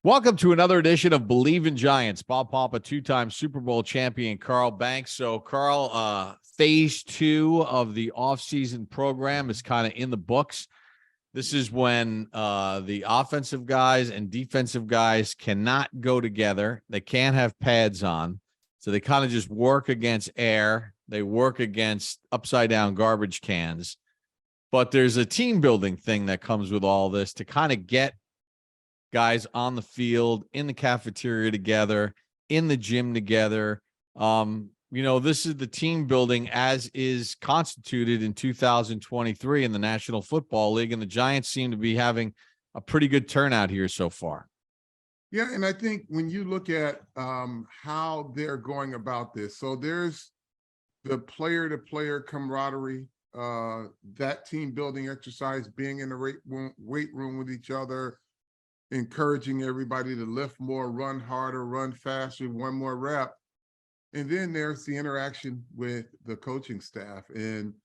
Welcome to another edition of Believe in Giants. Bob Papa, two-time Super Bowl champion, Carl Banks. So, Carl, phase 2 of the offseason program is kind of in the books. This is when the offensive guys and defensive guys cannot go together. They can't have pads on. So they kind of just work against air. They work against upside-down garbage cans. But there's a team-building thing that comes with all this to kind of get guys on the field, in the cafeteria together, in the gym together. This is the team building as is constituted in 2023 in the National Football League, and the Giants seem to be having a pretty good turnout here so far. Yeah, and I think when you look at how they're going about this, so there's the player-to-player camaraderie, that team building exercise, being in the weight room with each other, encouraging everybody to lift more, run harder, run faster, one more rep. And then there's the interaction with the coaching staff. And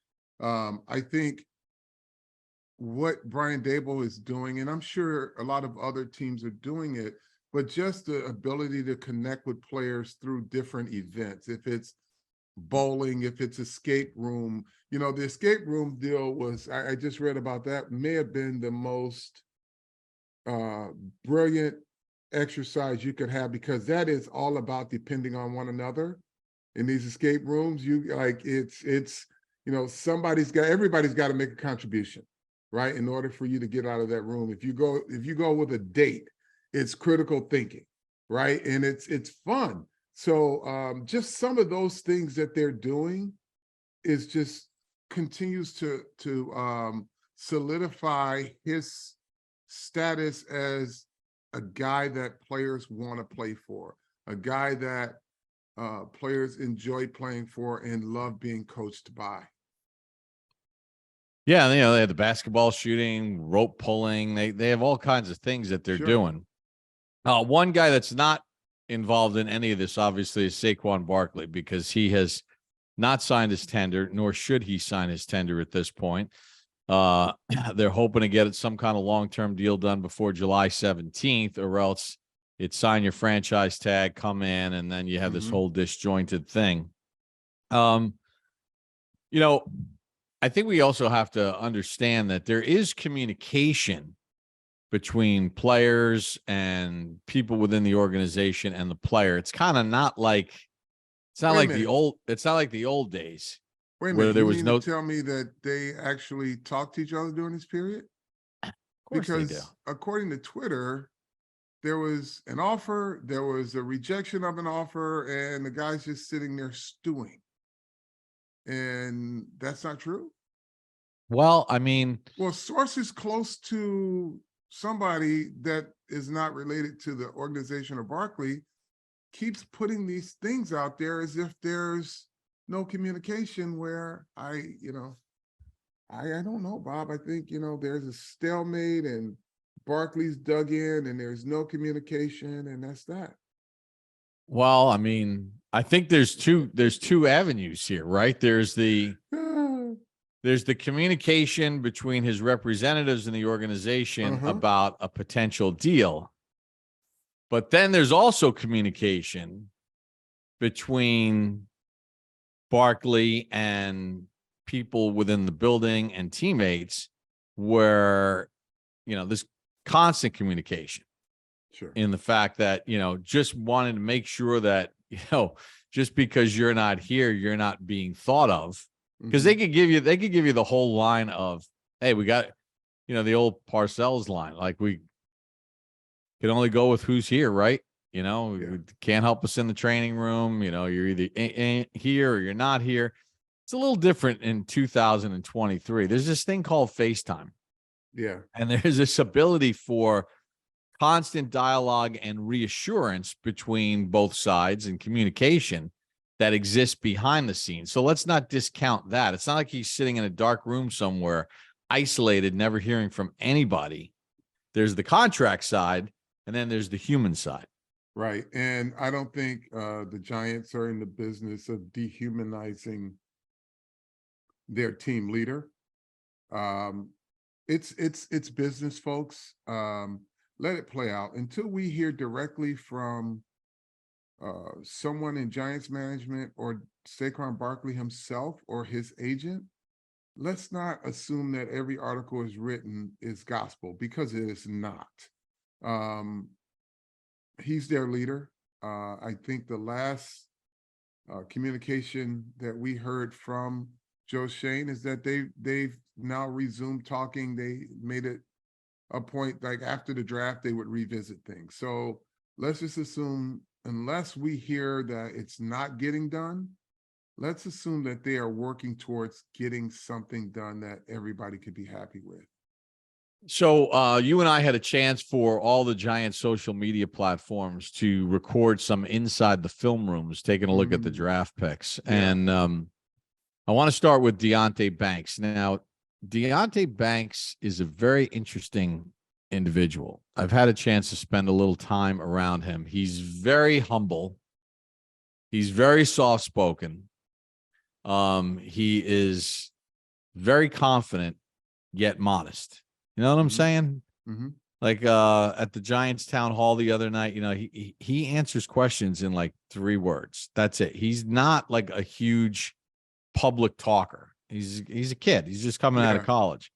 I think what Brian Daboll is doing, and I'm sure a lot of other teams are doing it, but just the ability to connect with players through different events. If it's bowling, if it's escape room, the escape room deal was, I just read about that, may have been the most brilliant exercise you could have, because that is all about depending on one another in these escape rooms. Everybody's got to make a contribution, right, in order for you to get out of that room. If you go with a date, it's critical thinking, right, and it's fun. So just some of those things that they're doing is just continues to solidify his status as a guy that players want to play for, a guy that players enjoy playing for and love being coached by. Yeah, they have the basketball shooting, rope pulling. They have all kinds of things that they're doing. One guy that's not involved in any of this, obviously, is Saquon Barkley, because he has not signed his tender, nor should he sign his tender at this point. They're hoping to get some kind of long-term deal done before July 17th, or else it's sign your franchise tag, come in, and then you have this whole disjointed thing. I think we also have to understand that there is communication between players and people within the organization and the player. It's kind of not like the old days. Wait a minute, you mean to tell me that they actually talked to each other during this period? Of course they do. According to Twitter, there was an offer, there was a rejection of an offer, and the guy's just sitting there stewing. And that's not true? Well, sources close to somebody that is not related to the organization of Barkley keeps putting these things out there as if there's no communication, where I don't know, Bob. I think, there's a stalemate and Barkley's dug in and there's no communication, and that's that. Well, I think there's two avenues here, right? There's the communication between his representatives in the organization about a potential deal. But then there's also communication between Barkley and people within the building and teammates, where, this constant communication. Sure. In the fact that, just wanting to make sure that, just because you're not here, you're not being thought of, because they could give you the whole line of, hey, we got, the old Parcells line, like, we can only go with who's here, right? You can't help us in the training room. You're either here or you're not here. It's a little different in 2023. There's this thing called FaceTime. Yeah. And there's this ability for constant dialogue and reassurance between both sides and communication that exists behind the scenes. So let's not discount that. It's not like he's sitting in a dark room somewhere, isolated, never hearing from anybody. There's the contract side, and then there's the human side. Right. And I don't think the Giants are in the business of dehumanizing their team leader. It's business, folks. let it play out until we hear directly from someone in Giants management or Saquon Barkley himself or his agent. Let's not assume that every article is written is gospel, because it is not. He's their leader. I think the last communication that we heard from Joe Shane is that they've now resumed talking. They made it a point, like after the draft, they would revisit things. So let's just assume, unless we hear that it's not getting done, let's assume that they are working towards getting something done that everybody could be happy with. So you and I had a chance for all the Giants social media platforms to record some inside the film rooms, taking a look at the draft picks. Yeah. And I want to start with Deontay Banks. Now, Deontay Banks is a very interesting individual. I've had a chance to spend a little time around him. He's very humble. He's very soft-spoken. He is very confident, yet modest. You know what I'm saying? Mm-hmm. Like at the Giants town hall the other night, you know, he answers questions in like 3 words. That's it. He's not like a huge public talker. He's a kid. He's just coming out of college.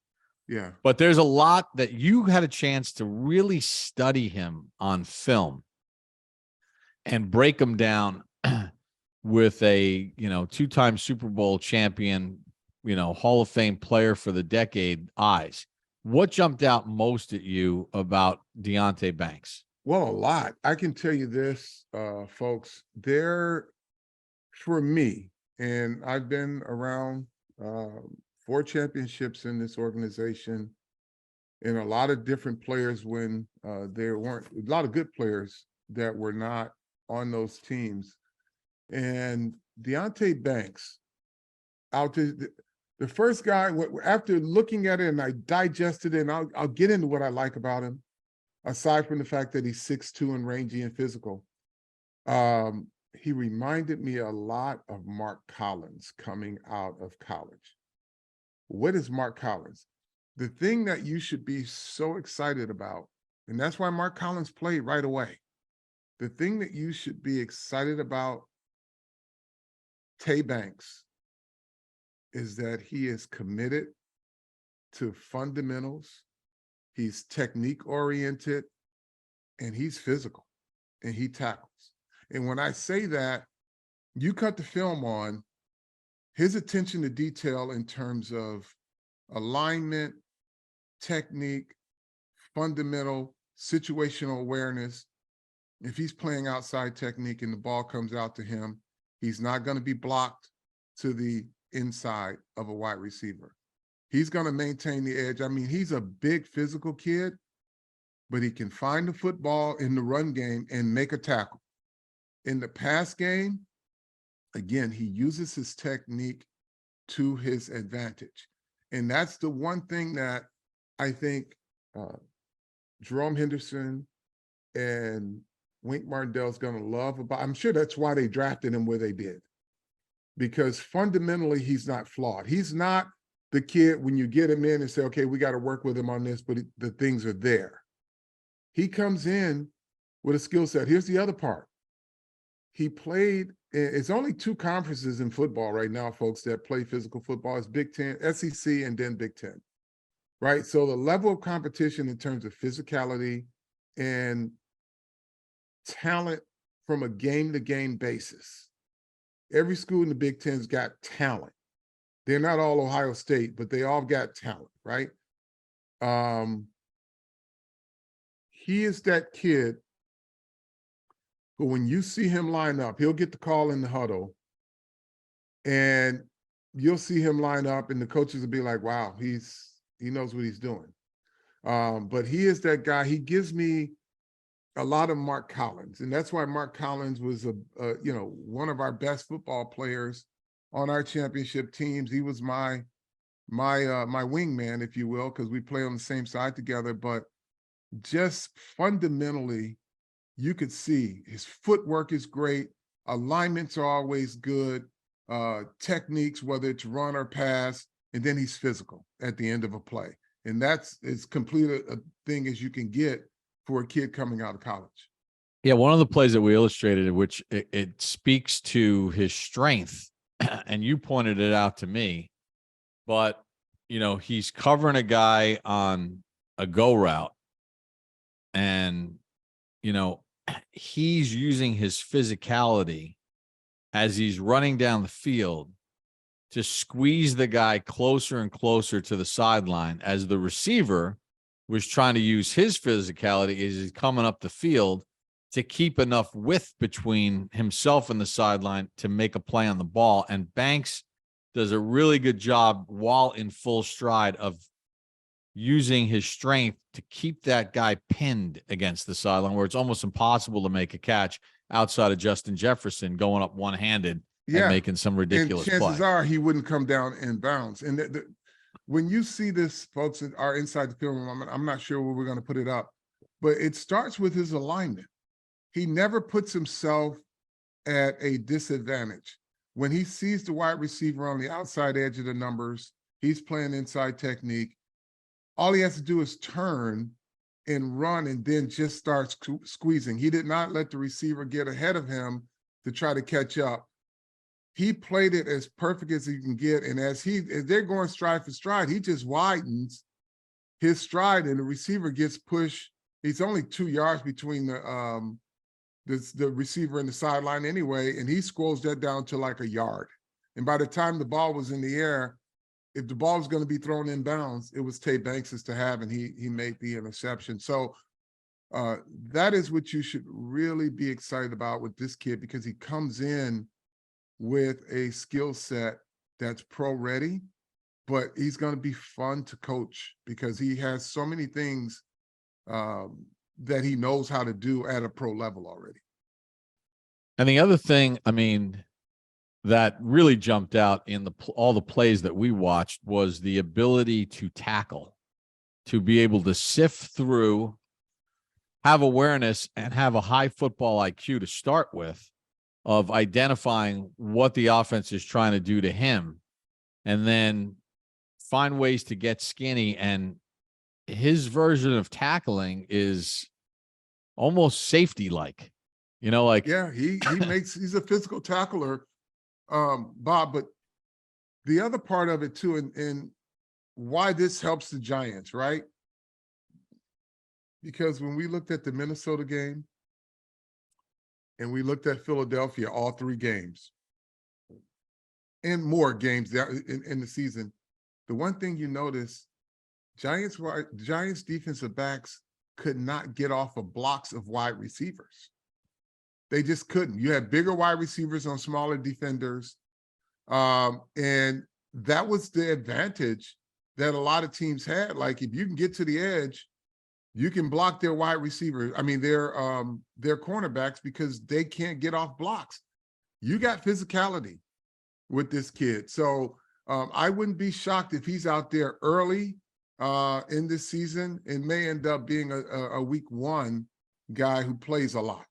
Yeah. But there's a lot that you had a chance to really study him on film and break him down with a, you know, 2-time Super Bowl champion, you know, Hall of Fame player for the decade eyes. What jumped out most at you about Deontay Banks? Well, a lot. I can tell you this, folks, for me, and I've been around 4 championships in this organization, and a lot of different players when there weren't a lot of good players that were not on those teams. And Deontay Banks, the first guy, after looking at it and I digested it, and I'll get into what I like about him, aside from the fact that he's 6'2" and rangy and physical. He reminded me a lot of Mark Collins coming out of college. What is Mark Collins? The thing that you should be so excited about, and that's why Mark Collins played right away. The thing that you should be excited about Tay Banks is that he is committed to fundamentals. He's technique oriented, and he's physical, and he tackles. And when I say that, you cut the film on his attention to detail in terms of alignment, technique, fundamental, situational awareness. If he's playing outside technique and the ball comes out to him, he's not going to be blocked to the inside of a wide receiver. He's going to maintain the edge. I mean, he's a big physical kid, but he can find the football in the run game and make a tackle. In the pass game, again, he uses his technique to his advantage. And that's the one thing that I think Jerome Henderson and Wink Martindale's going to love about. I'm sure that's why they drafted him where they did, because fundamentally he's not flawed. He's not the kid when you get him in and say, okay, we got to work with him on this, but the things are there. He comes in with a skill set. Here's the other part. He played, it's only 2 conferences in football right now, folks, that play physical football. It's Big Ten, SEC, and then Big Ten, right? So the level of competition in terms of physicality and talent from a game-to-game basis. Every school in the Big Ten's got talent. They're not all Ohio State, but they all got talent, right? He is that kid who, when you see him line up, he'll get the call in the huddle, and you'll see him line up, and the coaches will be like, wow, he knows what he's doing. But he is that guy. He gives me a lot of Mark Collins, and that's why Mark Collins was one of our best football players on our championship teams. He was my wingman, if you will, because we play on the same side together. But just fundamentally, you could see his footwork is great, alignments are always good, techniques, whether it's run or pass, and then he's physical at the end of a play. And that's as complete a thing as you can get for a kid coming out of college. Yeah, one of the plays that we illustrated, which it speaks to his strength, and you pointed it out to me, but, he's covering a guy on a go route, and, he's using his physicality as he's running down the field to squeeze the guy closer and closer to the sideline, as the receiver was trying to use his physicality as he's coming up the field to keep enough width between himself and the sideline to make a play on the ball. And Banks does a really good job while in full stride of using his strength to keep that guy pinned against the sideline, where it's almost impossible to make a catch outside of Justin Jefferson going up one-handed and making some ridiculous and chances play. are he wouldn't come down in bounds. And when you see this, folks that are inside the film, I'm not sure where we're going to put it up, but it starts with his alignment. He never puts himself at a disadvantage. When he sees the wide receiver on the outside edge of the numbers, he's playing inside technique. All he has to do is turn and run, and then just starts squeezing. He did not let the receiver get ahead of him to try to catch up. He played it as perfect as he can get. And as they're going stride for stride, he just widens his stride and the receiver gets pushed. He's only 2 yards between the receiver and the sideline anyway, and he scrolls that down to like a yard. And by the time the ball was in the air, if the ball was going to be thrown in bounds, it was Tay Banks's to have, and he made the interception. So that is what you should really be excited about with this kid, because he comes in with a skill set that's pro ready, but he's going to be fun to coach because he has so many things that he knows how to do at a pro level already. And the other thing, that really jumped out in all the plays that we watched was the ability to tackle, to be able to sift through, have awareness, and have a high football IQ to start with, of identifying what the offense is trying to do to him, and then find ways to get skinny. And his version of tackling is almost safety-like, Yeah, he's a physical tackler, Bob, but the other part of it too, and why this helps the Giants, right? Because when we looked at the Minnesota game and we looked at Philadelphia, all 3 games and more games in the season, the one thing you notice, Giants defensive backs could not get off of blocks of wide receivers. They just couldn't. You had bigger wide receivers on smaller defenders. And that was the advantage that a lot of teams had. Like, if you can get to the edge, you can block their wide receivers. Their cornerbacks, because they can't get off blocks. You got physicality with this kid. So I wouldn't be shocked if he's out there early in this season and may end up being a week 1 guy who plays a lot.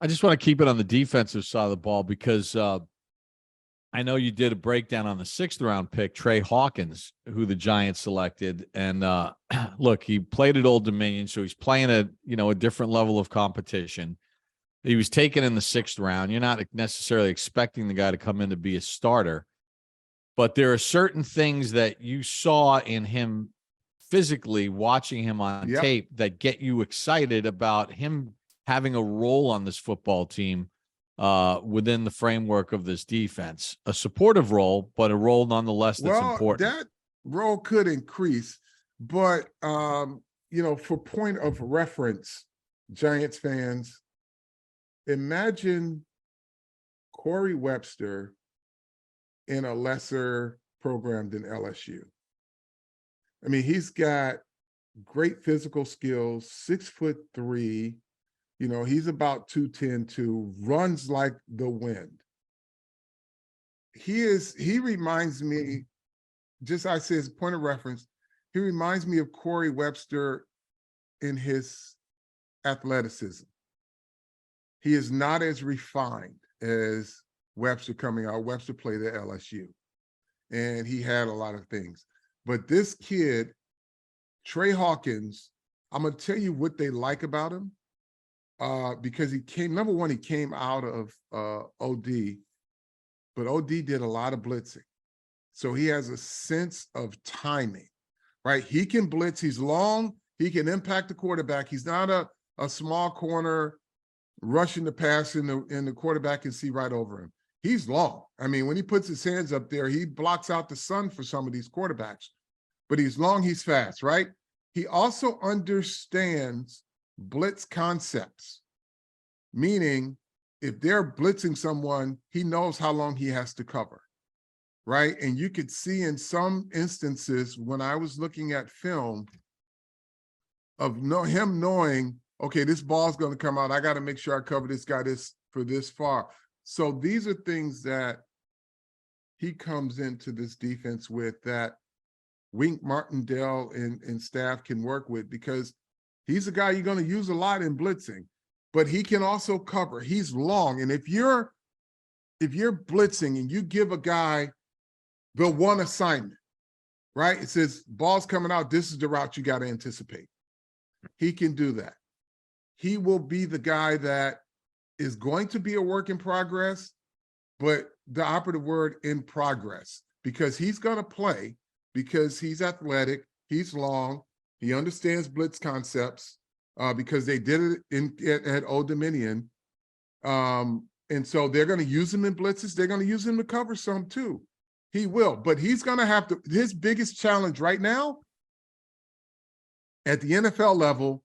I just want to keep it on the defensive side of the ball, because I know you did a breakdown on the 6th round pick, Trey Hawkins, who the Giants selected. And look, he played at Old Dominion, so he's playing at, a different level of competition. He was taken in the 6th round. You're not necessarily expecting the guy to come in to be a starter, but there are certain things that you saw in him physically, watching him on tape, that get you excited about him having a role on this football team within the framework of this defense. A supportive role, but a role nonetheless that's important. That role could increase, but for point of reference, Giants fans, imagine Corey Webster in a lesser program than LSU. He's got great physical skills, 6'3". He's about 210 too, runs like the wind. He reminds me, just I say as a point of reference, he reminds me of Corey Webster in his athleticism. He is not as refined as Webster coming out. Webster played at LSU, and he had a lot of things. But this kid, Trey Hawkins, I'm going to tell you what they like about him. Because he came out of OD, but OD did a lot of blitzing. So he has a sense of timing, right? He can blitz. He's long. He can impact the quarterback. He's not a small corner rushing the pass and the quarterback can see right over him. He's long. I mean, when he puts his hands up there, he blocks out the sun for some of these quarterbacks. But he's long, he's fast, right? He also understands blitz concepts, meaning if they're blitzing someone, he knows how long he has to cover, right? And you could see in some instances when I was looking at film of him knowing, okay, this ball's going to come out. I got to make sure I cover this guy for this far. So these are things that he comes into this defense with that Wink Martindale and staff can work with, because he's a guy you're going to use a lot in blitzing, but he can also cover. He's long. And if you're blitzing and you give a guy the one assignment, right? It says ball's coming out. This is the route you got to anticipate. He can do that. He will be the guy that is going to be a work in progress, but the operative word in progress, because he's going to play, because he's athletic, he's long, he understands blitz concepts, because they did it at Old Dominion. And so they're going to use him in blitzes. They're going to use him to cover some too. He will, but he's going to have to, his biggest challenge right now at the NFL level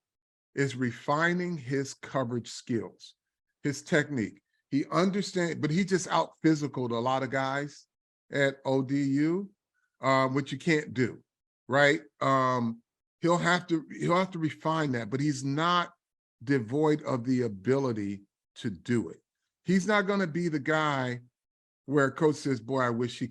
is refining his coverage skills, his technique. He understands, but he just out physicaled a lot of guys at ODU, which you can't do, right? He'll have to refine that, but he's not devoid of the ability to do it. He's not going to be the guy where coach says, boy, I wish he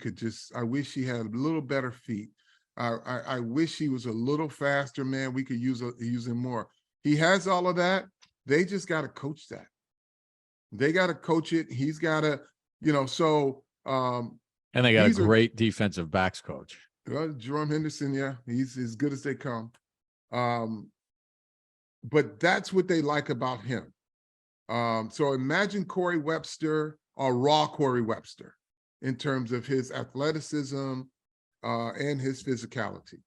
had a little better feet. I wish he was a little faster, man. We could use him more. He has all of that. They just got to coach that. They got to coach it. He's got to, so. And they got a great defensive backs coach. Jerome Henderson, yeah, he's as good as they come. But that's what they like about him. So imagine Corey Webster, or raw Corey Webster, in terms of his athleticism and his physicality.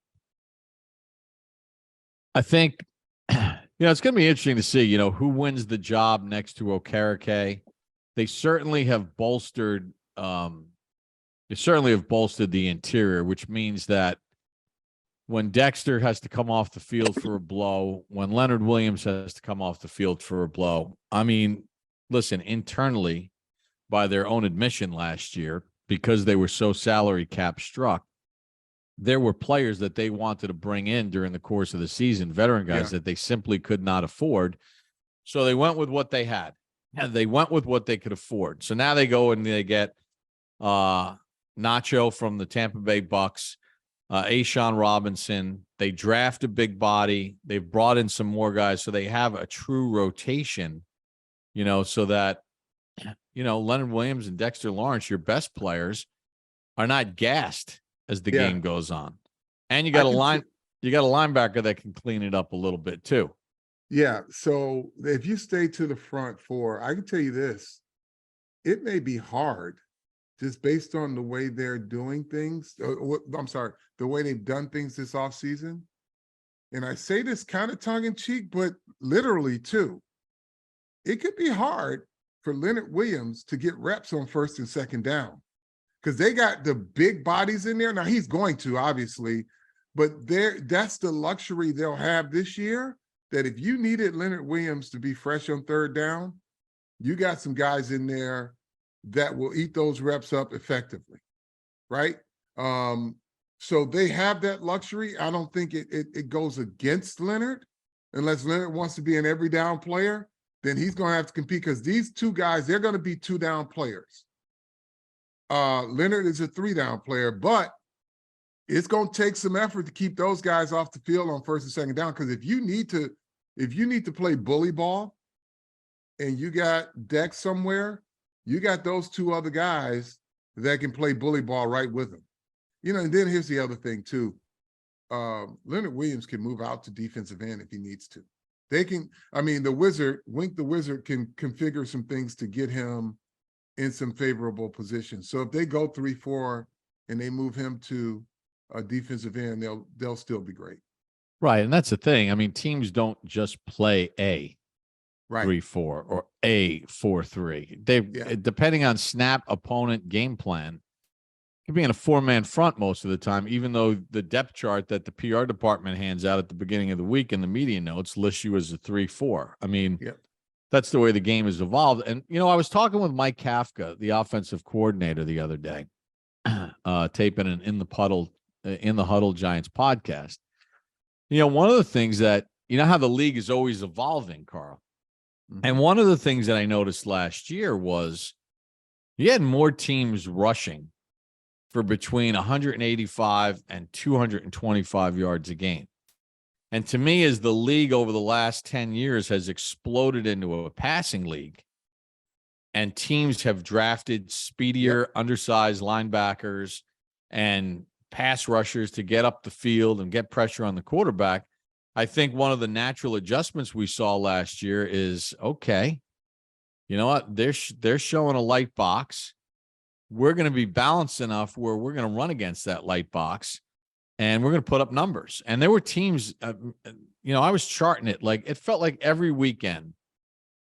I think, it's going to be interesting to see, who wins the job next to Okereke. They certainly have bolstered the interior, which means that when Dexter has to come off the field for a blow, when Leonard Williams has to come off the field for a blow, I mean, listen, internally, by their own admission last year, because they were so salary cap struck, there were players that they wanted to bring in during the course of the season, veteran guys that they simply could not afford. So they went with what they had, and they went with what they could afford. So now they go and they get Nacho from the Tampa Bay Bucks, Ashawn Robinson. They draft a big body. They've brought in some more guys. So they have a true rotation, so that, Leonard Williams and Dexter Lawrence, your best players, are not gassed as the game goes on. And you got a linebacker that can clean it up a little bit too. Yeah. So if you stay to the front four, I can tell you this, it may be hard just based on the way they're doing things. The way they've done things this offseason. And I say this kind of tongue in cheek, but literally too. It could be hard for Leonard Williams to get reps on first and second down, because they got the big bodies in there. Now he's going to, obviously, but that's the luxury they'll have this year, that if you needed Leonard Williams to be fresh on third down, you got some guys in there that will eat those reps up effectively, right? So they have that luxury. I don't think it goes against Leonard, unless Leonard wants to be an every down player. Then he's going to have to compete, because these two guys, they're going to be 2-down players. Leonard is a 3-down player, but it's going to take some effort to keep those guys off the field on first and second down. Because if you need to play bully ball and you got Dex somewhere, you got those two other guys that can play bully ball right with them. And then here's the other thing too. Leonard Williams can move out to defensive end if he needs to. They can, I mean, the Wizard can configure some things to get him in some favorable positions. So if they go 3-4 and they move him to a defensive end, they'll still be great. Right. And that's the thing. I mean, teams don't just play a 3-4 or a 4-3. Depending on snap, opponent, game plan, could be in a 4-man front most of the time, even though the depth chart that the PR department hands out at the beginning of the week in the media notes lists you as a 3-4. I mean, that's the way the game has evolved. And, I was talking with Mike Kafka, the offensive coordinator, the other day, taping an In the Huddle Giants podcast. One of the things that, how the league is always evolving, Carl. Mm-hmm. And one of the things that I noticed last year was you had more teams rushing for between 185 and 225 yards a game. And to me, as the league over the last 10 years has exploded into a passing league, and teams have drafted speedier, undersized linebackers and pass rushers to get up the field and get pressure on the quarterback, I think one of the natural adjustments we saw last year is, okay, you know what? They're showing a light box. We're going to be balanced enough where we're going to run against that light box and we're going to put up numbers. And there were teams, I was charting it. Like, it felt like every weekend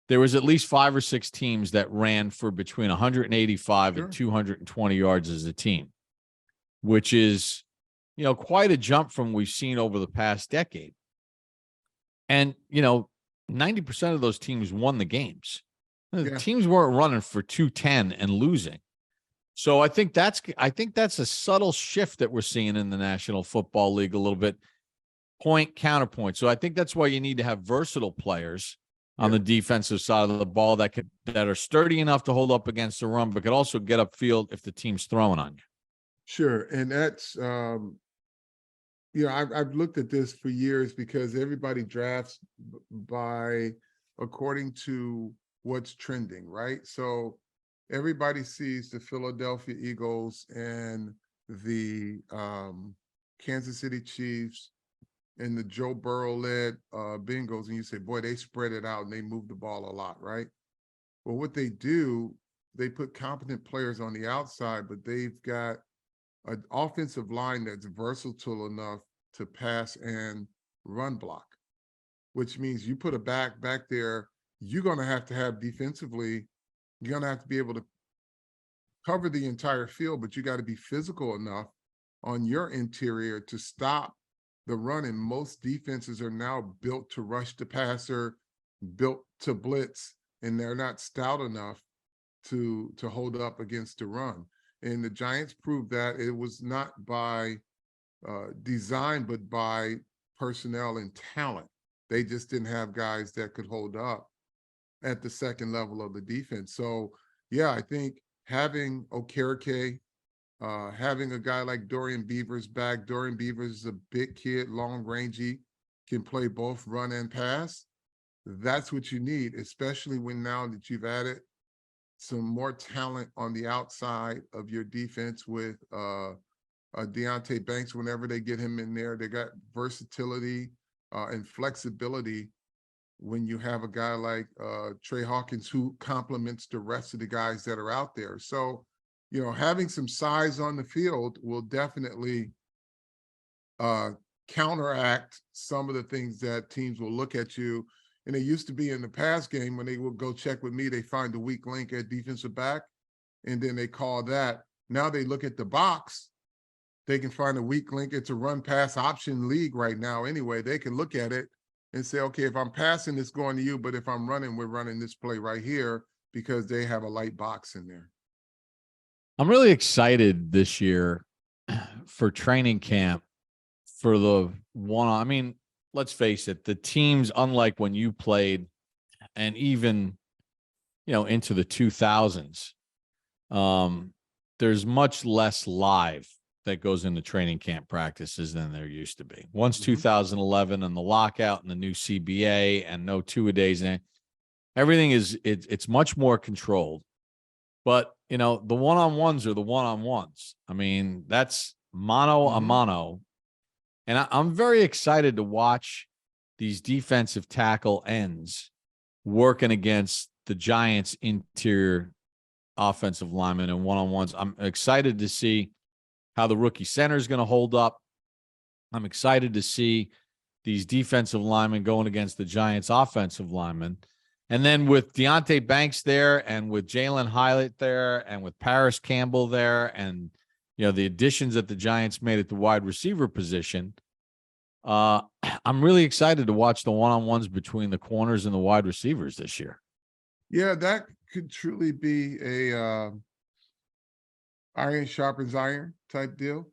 there was at least 5 or 6 teams that ran for between 185 and 220 yards as a team, which is, quite a jump from we've seen over the past decade. And, 90% of those teams won the games. The teams weren't running for 210 and losing. So I think that's a subtle shift that we're seeing in the National Football League a little bit, point, counterpoint. So I think that's why you need to have versatile players on the defensive side of the ball that are sturdy enough to hold up against the run, but could also get upfield if the team's throwing on you. Sure. And that's, I've looked at this for years because everybody drafts according to what's trending, right? So everybody sees the Philadelphia Eagles and the Kansas City Chiefs and the Joe Burrow-led Bengals, and you say, boy, they spread it out and they move the ball a lot, right? Well, what they do, they put competent players on the outside, but they've got an offensive line that's versatile enough to pass and run block, which means you put a back there, you're going to have defensively, you're going to have to be able to cover the entire field, but you got to be physical enough on your interior to stop the run. And most defenses are now built to rush the passer, built to blitz, and they're not stout enough to hold up against the run. And the Giants proved that it was not by design, but by personnel and talent. They just didn't have guys that could hold up at the second level of the defense. So, I think having Okereke, having a guy like Dorian Beavers back. Dorian Beavers is a big kid, long rangey, can play both run and pass. That's what you need, especially when now that you've added some more talent on the outside of your defense with Deontay Banks. Whenever they get him in there, they got versatility and flexibility when you have a guy like Trey Hawkins who complements the rest of the guys that are out there. So, having some size on the field will definitely counteract some of the things that teams will look at you. And it used to be in the past game when they would go check with me, they find a weak link at defensive back, and then they call that. Now they look at the box, they can find a weak link. It's a run pass option league right now. Anyway, they can look at it and say, okay, if I'm passing, it's going to you, but if I'm running, we're running this play right here because they have a light box in there. I'm really excited this year for training camp for the one. I mean, let's face it, the teams, unlike when you played and even, into the 2000s, there's much less live that goes into training camp practices than there used to be. Once 2011 and the lockout and the new CBA and no two-a-days, and everything it's much more controlled. But, the one-on-ones are the one-on-ones. I mean, that's mano a mano. And I'm very excited to watch these defensive tackle ends working against the Giants' interior offensive linemen and one-on-ones. I'm excited to see how the rookie center is going to hold up. I'm excited to see these defensive linemen going against the Giants' offensive linemen. And then with Deontay Banks there and with Jalen Hyatt there and with Paris Campbell there and, the additions that the Giants made at the wide receiver position, I'm really excited to watch the one-on-ones between the corners and the wide receivers this year. Yeah, that could truly be a iron sharpens iron type deal.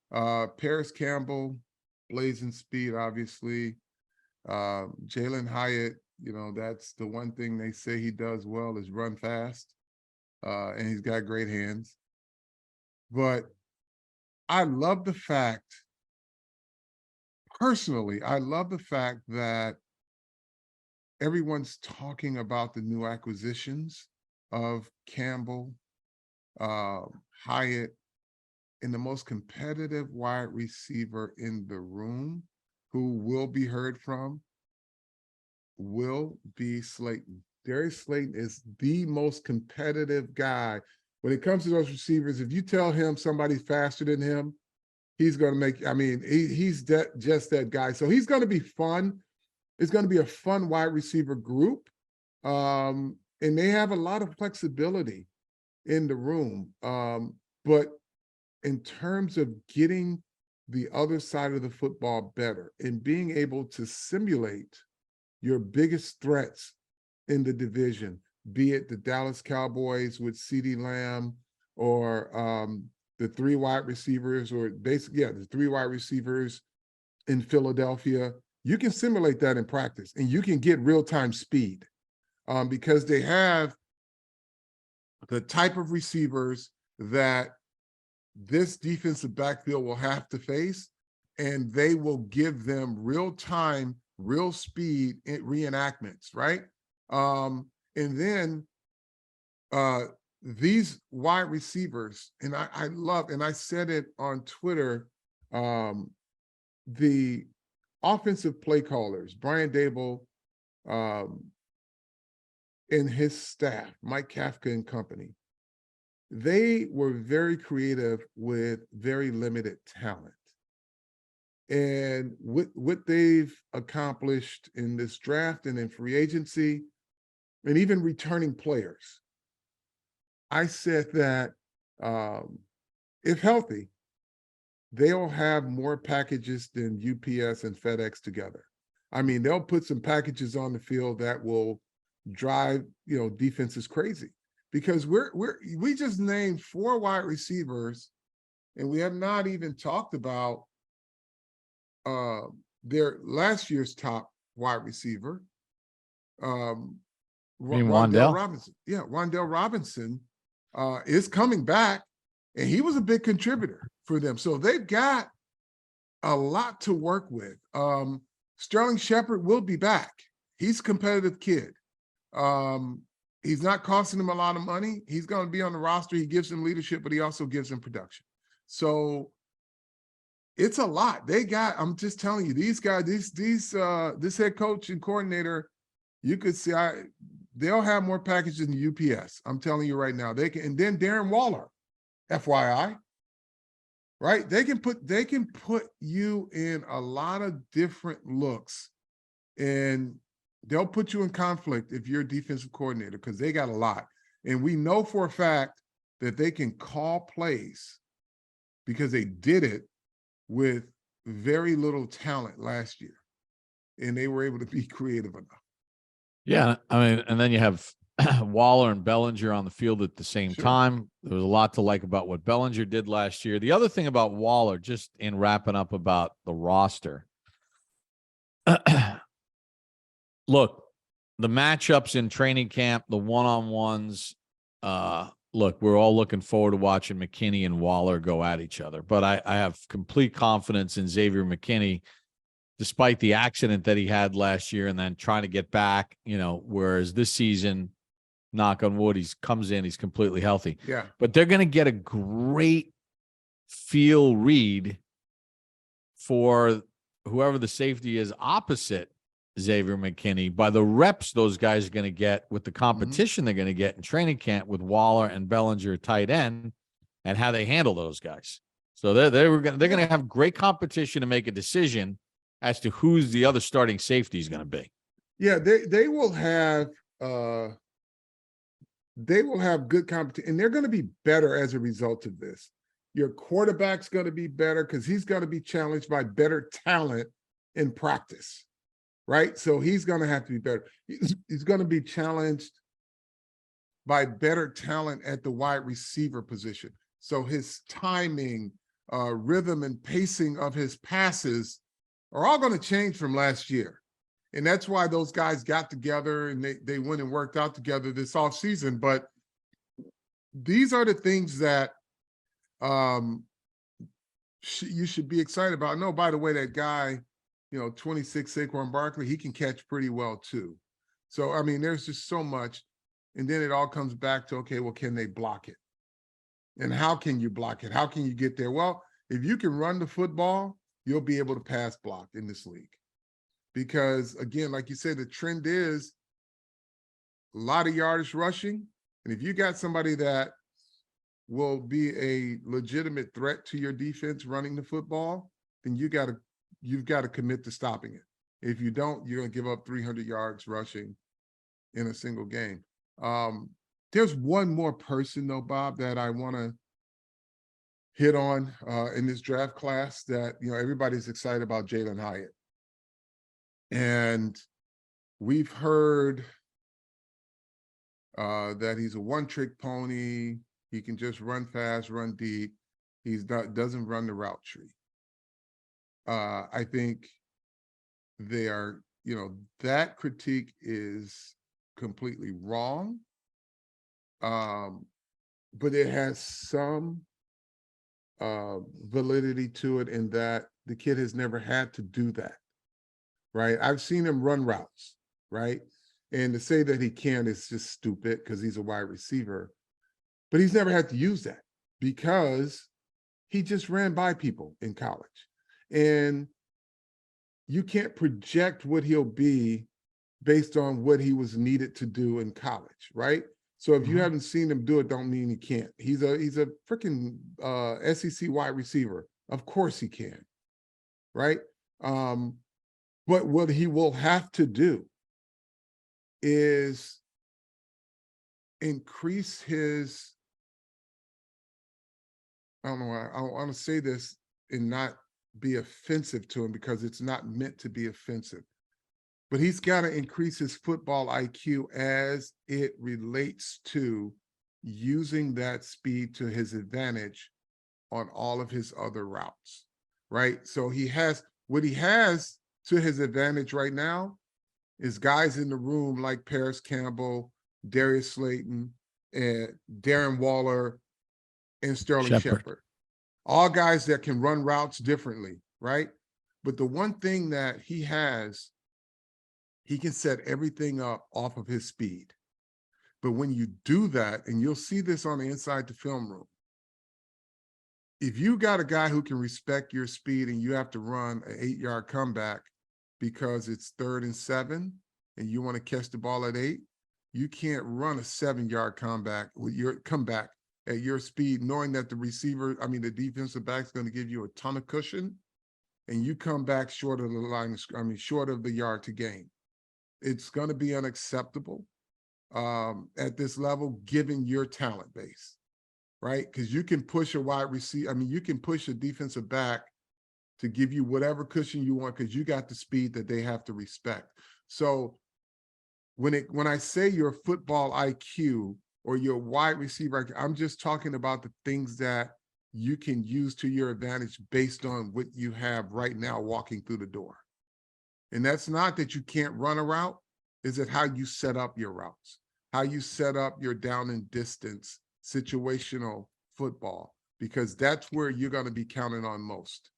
Paris Campbell, blazing speed, obviously. Jalen Hyatt, that's the one thing they say he does well is run fast. And he's got great hands. But I love the fact, personally, that everyone's talking about the new acquisitions of Campbell, Hyatt, and the most competitive wide receiver in the room who will be heard from will be Slayton. Darius Slayton is the most competitive guy. When it comes to those receivers, if you tell him somebody's faster than him, he's going to make, he's just that guy. So he's going to be fun. It's going to be a fun wide receiver group. And they have a lot of flexibility in the room. But in terms of getting the other side of the football better and being able to simulate your biggest threats in the division, be it the Dallas Cowboys with CeeDee Lamb or the three wide receivers, or basically, the three wide receivers in Philadelphia, you can simulate that in practice and you can get real-time speed because they have the type of receivers that this defensive backfield will have to face, and they will give them real-time, real speed reenactments, right? And then these wide receivers, and I love, and I said it on Twitter, the offensive play callers, Brian Dable and his staff, Mike Kafka and company, they were very creative with very limited talent. And what they've accomplished in this draft and in free agency, and even returning players, I said that if healthy, they'll have more packages than UPS and FedEx together. They'll put some packages on the field that will drive, defenses crazy, because we just named 4 wide receivers, and we have not even talked about their last year's top wide receiver, Wan'Dale Robinson. Yeah, Wan'Dale Robinson is coming back, and he was a big contributor for them. So they've got a lot to work with. Sterling Shepard will be back. He's a competitive kid. He's not costing them a lot of money. He's going to be on the roster. He gives them leadership, but he also gives them production. So it's a lot. They got, I'm just telling you, these guys, this head coach and coordinator, you could see they'll have more packages than UPS. I'm telling you right now. They can, and then Darren Waller, FYI, right? They can put you in a lot of different looks, and they'll put you in conflict if you're a defensive coordinator, because they got a lot. And we know for a fact that they can call plays because they did it with very little talent last year, and they were able to be creative enough. Yeah, and then you have Waller and Bellinger on the field at the same time. There was a lot to like about what Bellinger did last year. The other thing about Waller, just in wrapping up about the roster, look, the matchups in training camp, the one-on-ones, look, we're all looking forward to watching McKinney and Waller go at each other. But I have complete confidence in Xavier McKinney, despite the accident that he had last year and then trying to get back, whereas this season, knock on wood, he's completely healthy. Yeah. But they're going to get a great feel read for whoever the safety is opposite Xavier McKinney by the reps those guys are going to get with the competition they're going to get in training camp with Waller and Bellinger tight end and how they handle those guys. So they're going to have great competition to make a decision as to who's the other starting safety is going to be. Yeah, they will have good competition, and they're going to be better as a result of this. Your quarterback's going to be better because he's going to be challenged by better talent in practice, right? So he's going to have to be better. He's going to be challenged by better talent at the wide receiver position. So his timing, rhythm, and pacing of his passes are all going to change from last year. And that's why those guys got together and they went and worked out together this offseason. But these are the things that you should be excited about. No, by the way, that guy, 26 Saquon Barkley, he can catch pretty well too. So, I mean, there's just so much. And then it all comes back to, okay, well, can they block it? And how can you block it? How can you get there? Well, if you can run the football, you'll be able to pass block in this league. Because, again, like you said, the trend is a lot of yardage rushing. And if you got somebody that will be a legitimate threat to your defense running the football, then you've got to commit to stopping it. If you don't, you're going to give up 300 yards rushing in a single game. There's one more person, though, Bob, that I want to hit on in this draft class that, everybody's excited about, Jalen Hyatt. And we've heard that he's a one-trick pony. He can just run fast, run deep. Doesn't run the route tree. I think they are, that critique is completely wrong. But it has some validity to it in that the kid has never had to do that, right? I've seen him run routes, right? And to say that he can is just stupid because he's a wide receiver. But he's never had to use that because he just ran by people in college. And you can't project what he'll be based on what he was needed to do in college, right? So if you haven't seen him do it, don't mean he can't. He's a freaking SEC wide receiver. Of course he can, right? But what he will have to do is increase his, I don't know, I want to say this and not be offensive to him because it's not meant to be offensive. But he's got to increase his football IQ as it relates to using that speed to his advantage on all of his other routes, right? So what he has to his advantage right now is guys in the room like Paris Campbell, Darius Slayton, and Darren Waller, and Sterling Shepard. All guys that can run routes differently, right? But the one thing that he has, he can set everything up off of his speed. But when you do that, and you'll see this on the Inside the Film Room, if you got a guy who can respect your speed and you have to run an 8-yard comeback because it's 3rd and 7 and you want to catch the ball at 8, you can't run a 7-yard comeback with your comeback at your speed, knowing that the defensive back's going to give you a ton of cushion, and you come back short of the line, short of the yard to gain. It's going to be unacceptable at this level, given your talent base, right? Because you can push a wide receiver. You can push a defensive back to give you whatever cushion you want because you got the speed that they have to respect. So when I say your football IQ or your wide receiver IQ, I'm just talking about the things that you can use to your advantage based on what you have right now walking through the door. And that's not that you can't run a route, is it how you set up your routes, how you set up your down and distance situational football, because that's where you're going to be counted on most.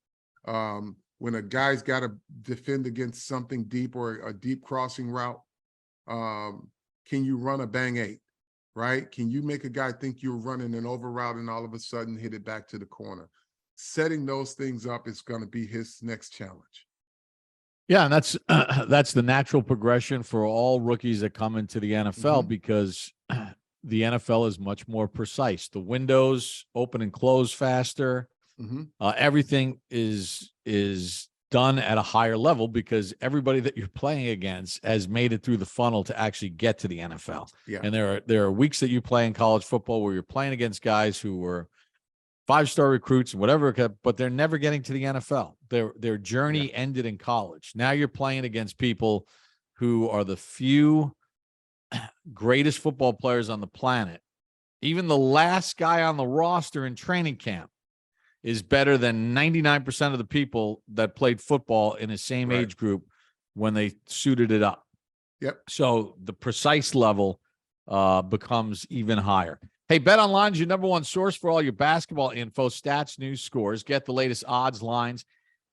When a guy's got to defend against something deep or a deep crossing route, can you run a bang 8, right? Can you make a guy think you're running an over route and all of a sudden hit it back to the corner? setting those things up is going to be his next challenge. Yeah, and that's the natural progression for all rookies that come into the NFL because the NFL is much more precise. The windows open and close faster. Everything is done at a higher level because everybody that you're playing against has made it through the funnel to actually get to the NFL. Yeah. And there are weeks that you play in college football where you're playing against guys who were 5-star recruits and whatever, but they're never getting to the NFL. Their journey ended in college. Now you're playing against people who are the few greatest football players on the planet. Even the last guy on the roster in training camp is better than 99% of the people that played football in the same age group when they suited it up. Yep. So the precise level becomes even higher. Hey, BetOnline is your number one source for all your basketball info, stats, news, scores. Get the latest odds, lines,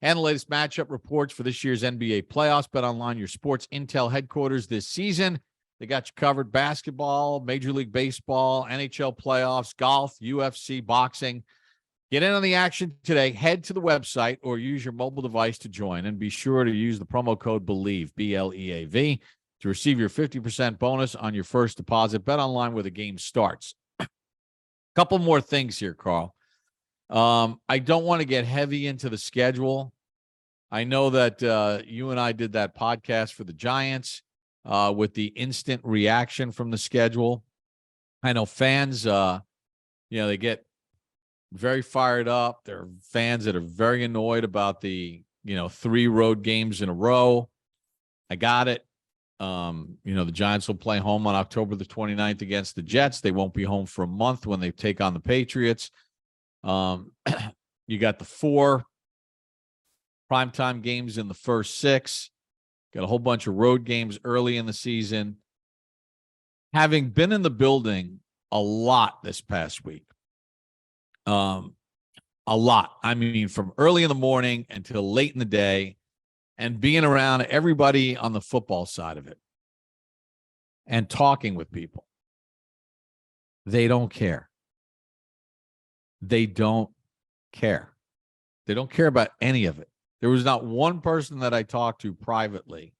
and the latest matchup reports for this year's NBA playoffs. BetOnline, your sports intel headquarters this season. They got you covered: basketball, Major League Baseball, NHL playoffs, golf, UFC, boxing. Get in on the action today. Head to the website or use your mobile device to join, and be sure to use the promo code BELIEVE, BLEAV, to receive your 50% bonus on your first deposit. BetOnline, where the game starts. Couple more things here, Carl. I don't want to get heavy into the schedule. I know that you and I did that podcast for the Giants with the instant reaction from the schedule. I know fans, they get very fired up. There are fans that are very annoyed about the, 3 road games in a row. I got it. The Giants will play home on October the 29th against the Jets. They won't be home for a month when they take on the Patriots. You got the 4 primetime games in the first 6. Got a whole bunch of road games early in the season. Having been in the building a lot this past week, a lot. I mean, from early in the morning until late in the day, and being around everybody on the football side of it and talking with people. They don't care. They don't care. They don't care about any of it. There was not one person that I talked to privately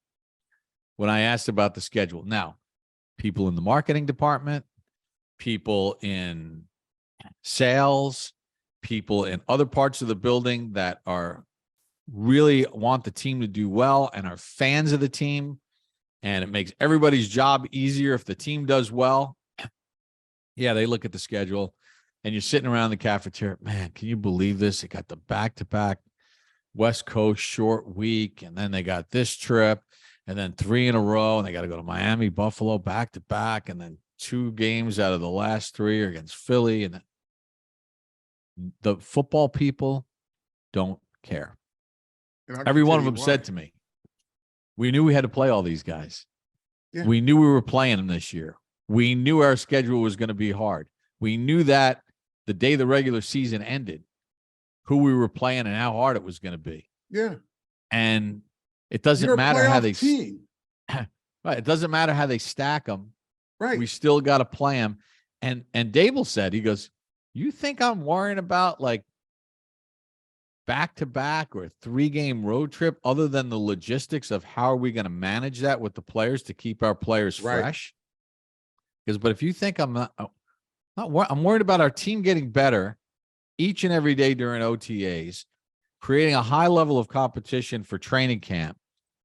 when I asked about the schedule. Now, people in the marketing department, people in sales, people in other parts of the building that are really want the team to do well and are fans of the team, and it makes everybody's job easier if the team does well. Yeah, they look at the schedule, and you're sitting around the cafeteria. Man, can you believe this? They got the back-to-back West Coast short week, and then they got this trip, and then 3 in a row, and they got to go to Miami, Buffalo, back-to-back, and then 2 games out of the last 3 are against Philly. And the football people don't care. Every one of them said to me, we knew we had to play all these guys. Yeah. We knew we were playing them this year. We knew our schedule was going to be hard. We knew that the day the regular season ended, who we were playing and how hard it was going to be. Yeah. And it doesn't matter how they right. It doesn't matter how they stack them. Right. We still got to play them. And Dable said, he goes, you think I'm worrying about like back-to-back or a 3-game road trip other than the logistics of how are we going to manage that with the players to keep our players fresh? But if you think I'm worried about our team getting better each and every day during OTAs, creating a high level of competition for training camp,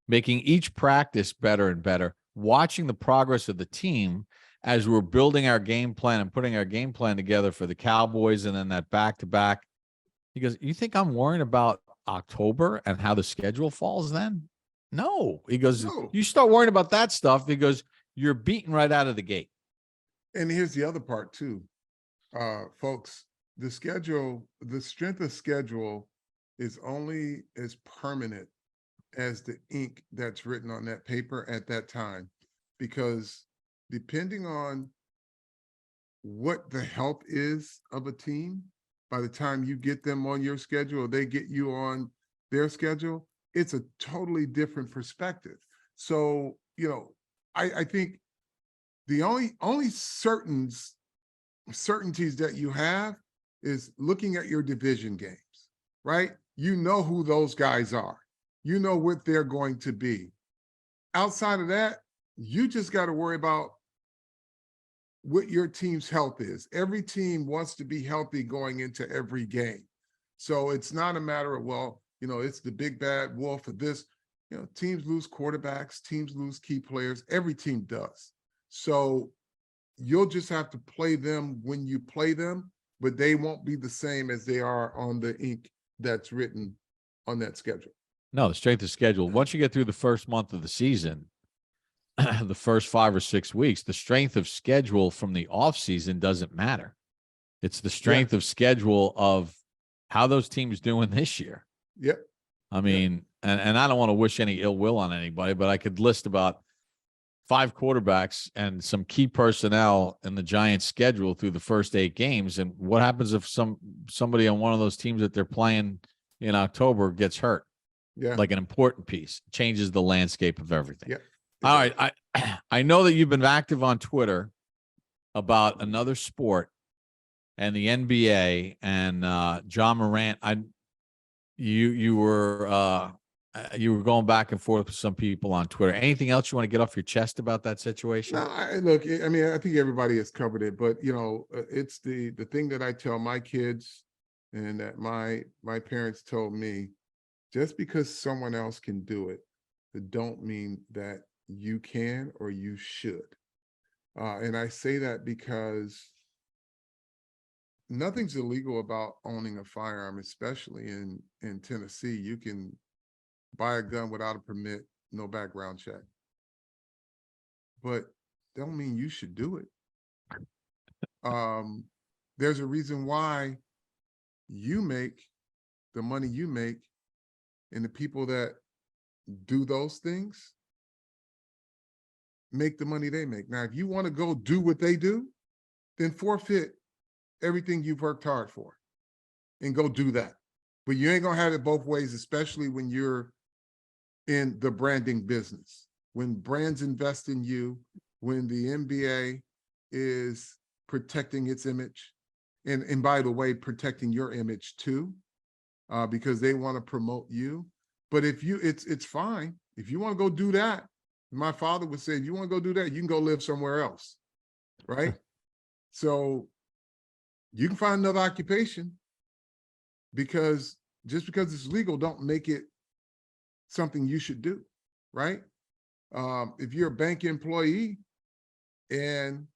making each practice better and better, watching the progress of the team as we're building our game plan and putting our game plan together for the Cowboys and then that back-to-back. He goes, you think I'm worrying about October and how the schedule falls then? No. He goes, no. You start worrying about that stuff. He goes, you're beaten right out of the gate. And here's the other part too, folks. The schedule, the strength of schedule is only as permanent as the ink that's written on that paper at that time, because depending on what the health is of a team, by the time you get them on your schedule or they get you on their schedule, it's a totally different perspective. So, I think the only certainties that you have is looking at your division games. right? You know who those guys are. You know what they're going to be. Outside of that, you just got to worry about what your team's health is. Every team wants to be healthy going into every game. So it's not a matter of, well, it's the big bad wolf of this. Teams lose quarterbacks, teams lose key players. Every team does. So you'll just have to play them when you play them, but they won't be the same as they are on the ink that's written on that schedule. No, the strength of schedule. Once you get through the first month of the season, the first 5 or 6 weeks, the strength of schedule from the offseason doesn't matter. It's the strength of schedule of how those teams doing this year. Yep. I mean, and I don't want to wish any ill will on anybody, but I could list about 5 quarterbacks and some key personnel in the Giants' schedule through the first 8 games. And what happens if somebody on one of those teams that they're playing in October gets hurt? Yeah. Like an important piece, changes the landscape of everything. Yeah. All right. I know that you've been active on Twitter about another sport and the NBA and John Morant. You were going back and forth with some people on Twitter. Anything else you want to get off your chest about that situation? No, look, I mean, I think everybody has covered it, but it's the thing that I tell my kids and that my parents told me: just because someone else can do it, it don't mean that you can or you should. And I say that because nothing's illegal about owning a firearm, especially in Tennessee. You can buy a gun without a permit, no background check. But don't mean you should do it. There's a reason why you make the money you make, and the people that do those things make the money they make. Now, if you want to go do what they do, then forfeit everything you've worked hard for and go do that. But you ain't gonna have it both ways, especially when you're in the branding business. When brands invest in you, when the NBA is protecting its image, and by the way, protecting your image too, because they want to promote you. But if it's fine. If you want to go do that, my father would say, if you want to go do that, you can go live somewhere else, right? So you can find another occupation, because just because it's legal, don't make it something you should do, right? If you're a bank employee and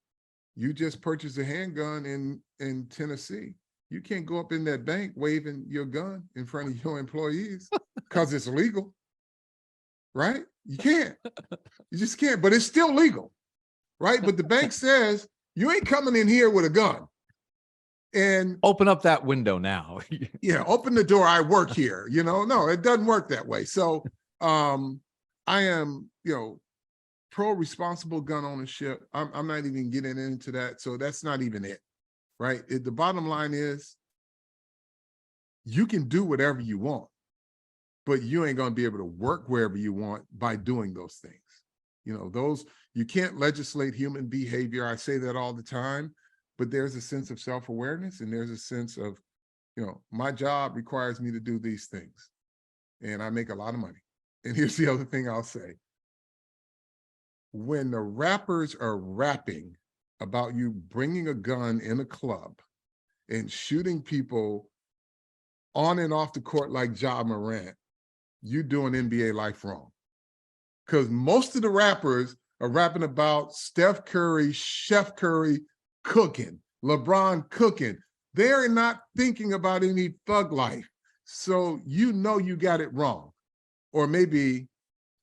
you just purchased a handgun in Tennessee, you can't go up in that bank waving your gun in front of your employees because it's legal, right? You can't. You just can't, but it's still legal, right? But the bank says, you ain't coming in here with a gun. And open up that window now. Yeah, open the door. I work here. No, it doesn't work that way. So I am, pro responsible gun ownership. I'm not even getting into that. So that's not even it, right? The bottom line is, you can do whatever you want, but you ain't going to be able to work wherever you want by doing those things. You can't legislate human behavior. I say that all the time, but there's a sense of self-awareness, and there's a sense of, my job requires me to do these things, and I make a lot of money. And here's the other thing I'll say. When the rappers are rapping about you bringing a gun in a club and shooting people on and off the court like Ja Morant, you doing NBA life wrong. Because most of the rappers are rapping about Steph Curry, Chef Curry cooking, LeBron cooking. They're not thinking about any thug life. So you got it wrong. Or maybe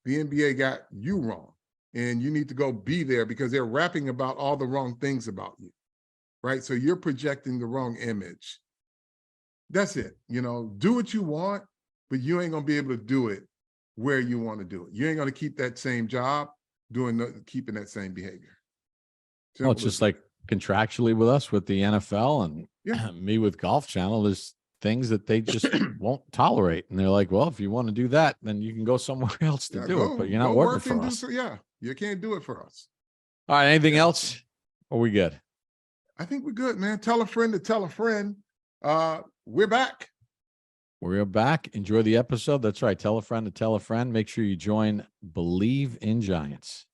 the NBA got you wrong, and you need to go be there because they're rapping about all the wrong things about you, right? So you're projecting the wrong image. That's it. Do what you want, but you ain't going to be able to do it where you want to do it. You ain't going to keep that same job keeping that same behavior. Well, it's just like contractually with us, with the NFL, and me with Golf Channel, there's things that they just won't tolerate. And they're like, well, if you want to do that, then you can go somewhere else to do it, but you're not working for us. You can't do it for us. All right. Anything else? Are we good? I think we're good, man. Tell a friend to tell a friend. We're back. We're back. Enjoy the episode. That's right. Tell a friend to tell a friend. Make sure you join Believe in Giants.